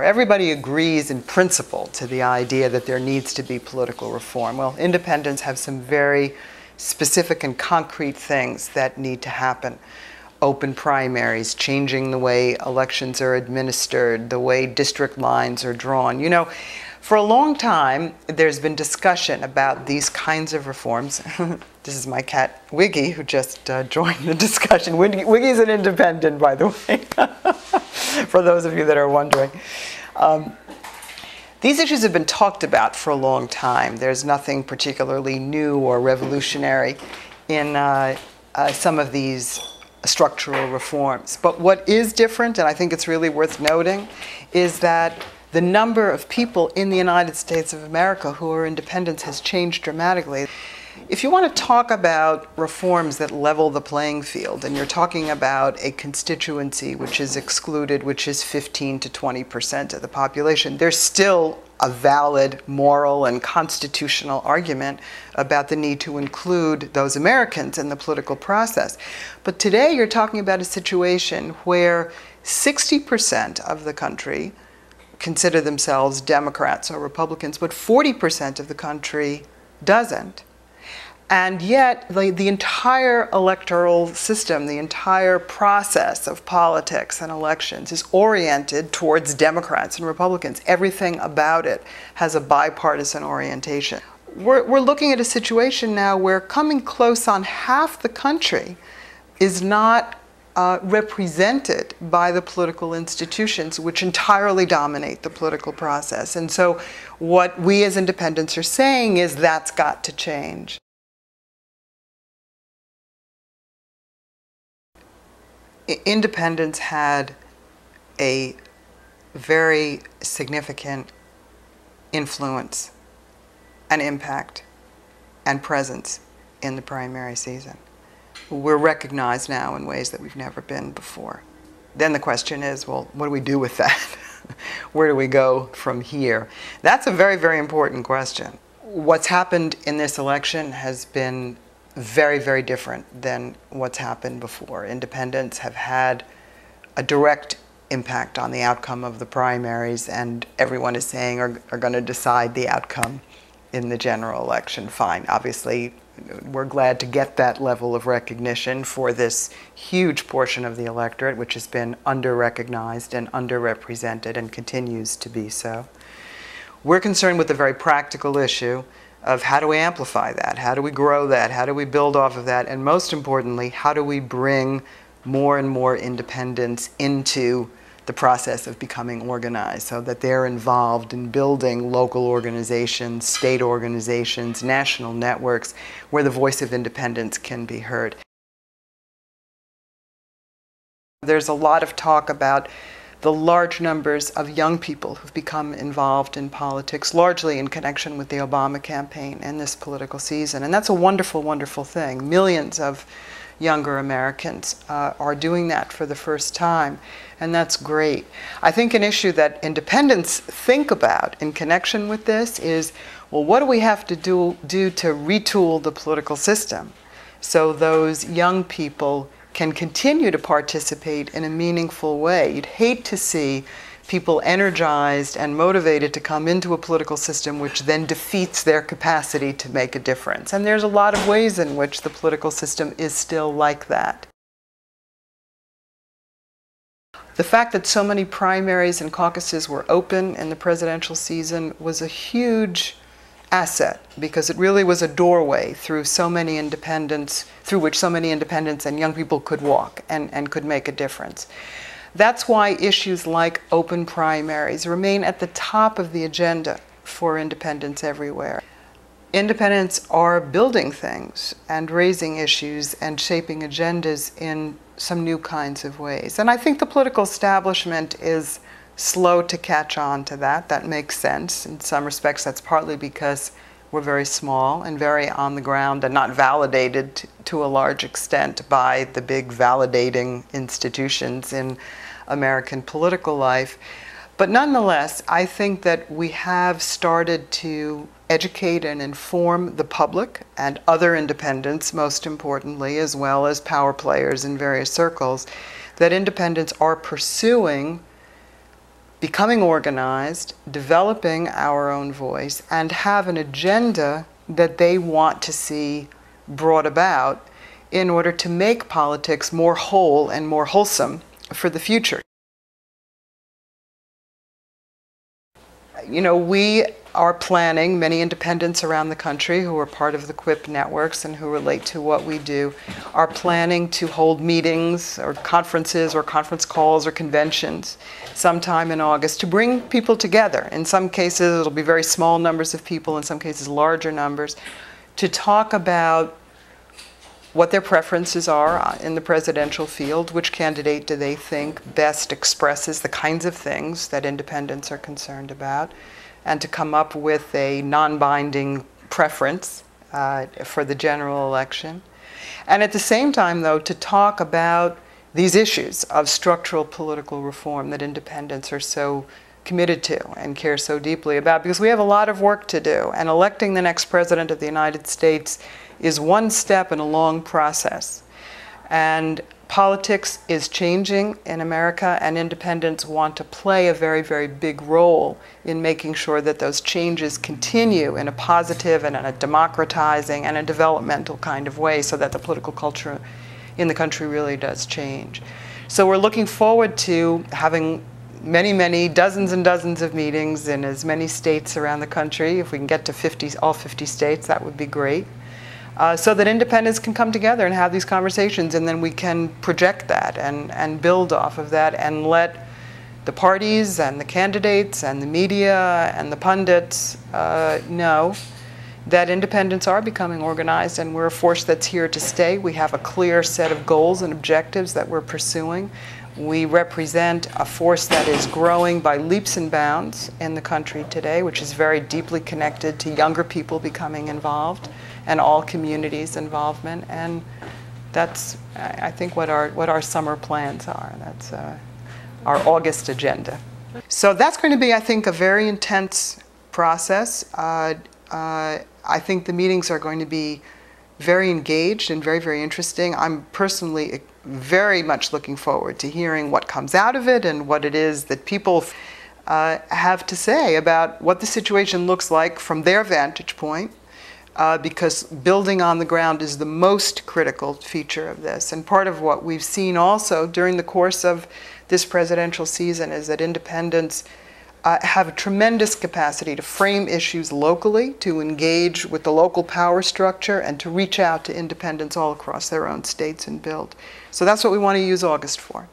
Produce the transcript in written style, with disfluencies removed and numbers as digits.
Everybody agrees in principle to the idea that there needs to be political reform. Well, independents have some very specific and concrete things that need to happen. Open primaries, changing the way elections are administered, the way district lines are drawn. You know, for a long time, there's been discussion about these kinds of reforms. This is my cat, Wiggy, who just joined the discussion. Wiggy's an independent, by the way, for those of you that are wondering. These issues have been talked about for a long time. There's nothing particularly new or revolutionary in some of these structural reforms. But what is different, and I think it's really worth noting, is that the number of people in the United States of America who are independents has changed dramatically. If you want to talk about reforms that level the playing field, and you're talking about a constituency which is excluded, which is 15 to 20% of the population, there's still a valid moral and constitutional argument about the need to include those Americans in the political process. But today you're talking about a situation where 60% of the country consider themselves Democrats or Republicans, but 40% of the country doesn't. And yet, the entire electoral system, the entire process of politics and elections is oriented towards Democrats and Republicans. Everything about it has a bipartisan orientation. We're looking at a situation now where coming close on half the country is not represented by the political institutions which entirely dominate the political process. And so what we as independents are saying is that's got to change. Independents had a very significant influence and impact and presence in the primary season. We're recognized now in ways that we've never been before. Then the question is, well, what do we do with that? Where do we go from here? That's a very, very important question. What's happened in this election has been very, very different than what's happened before. Independents have had a direct impact on the outcome of the primaries, and everyone is saying are going to decide the outcome in the general election. Fine. Obviously, we're glad to get that level of recognition for this huge portion of the electorate, which has been under-recognized and underrepresented and continues to be so. We're concerned with the very practical issue of how do we amplify that? How do we grow that? How do we build off of that? And most importantly, how do we bring more and more independents into the process of becoming organized so that they're involved in building local organizations, state organizations, national networks where the voice of independents can be heard. There's a lot of talk about the large numbers of young people who've become involved in politics, largely in connection with the Obama campaign and this political season. And that's a wonderful, wonderful thing. Millions of younger Americans are doing that for the first time, and that's great. I think an issue that independents think about in connection with this is, well, what do we have to do to retool the political system so those young people can continue to participate in a meaningful way? You'd hate to see people energized and motivated to come into a political system which then defeats their capacity to make a difference. And there's a lot of ways in which the political system is still like that. The fact that so many primaries and caucuses were open in the presidential season was a huge asset, because it really was a doorway through which so many independents and young people could walk and could make a difference. That's why issues like open primaries remain at the top of the agenda for independents everywhere. Independents are building things and raising issues and shaping agendas in some new kinds of ways. And I think the political establishment is slow to catch on to that. That makes sense. In some respects, that's partly because we're very small and very on the ground and not validated to a large extent by the big validating institutions in American political life. But nonetheless, I think that we have started to educate and inform the public and other independents, most importantly, as well as power players in various circles, that independents are pursuing becoming organized, developing our own voice, and have an agenda that they want to see brought about in order to make politics more whole and more wholesome for the future. You know, we are planning, many independents around the country who are part of the QUIP networks and who relate to what we do, are planning to hold meetings or conferences or conference calls or conventions sometime in August to bring people together. In some cases, it'll be very small numbers of people, in some cases larger numbers, to talk about what their preferences are in the presidential field, which candidate do they think best expresses the kinds of things that independents are concerned about, and to come up with a non-binding preference for the general election. And at the same time, though, to talk about these issues of structural political reform that independents are so committed to and care so deeply about, because we have a lot of work to do, and electing the next president of the United States is one step in a long process. And politics is changing in America, and independents want to play a very, very big role in making sure that those changes continue in a positive and in a democratizing and a developmental kind of way, so that the political culture in the country really does change. So we're looking forward to having many, many dozens and dozens of meetings in as many states around the country. If we can get to all 50 states, that would be great. So that independents can come together and have these conversations, and then we can project that and build off of that and let the parties and the candidates and the media and the pundits know that independents are becoming organized, and we're a force that's here to stay. We have a clear set of goals and objectives that we're pursuing. We represent a force that is growing by leaps and bounds in the country today, which is very deeply connected to younger people becoming involved and all communities' involvement. And that's, I think, what our summer plans are. That's our August agenda. So that's going to be, I think, a very intense process. I think the meetings are going to be very engaged and very, very interesting. I'm personally very much looking forward to hearing what comes out of it and what it is that people have to say about what the situation looks like from their vantage point, because building on the ground is the most critical feature of this. And part of what we've seen also during the course of this presidential season is that independents have a tremendous capacity to frame issues locally, to engage with the local power structure, and to reach out to independents all across their own states and build. So that's what we want to use August for.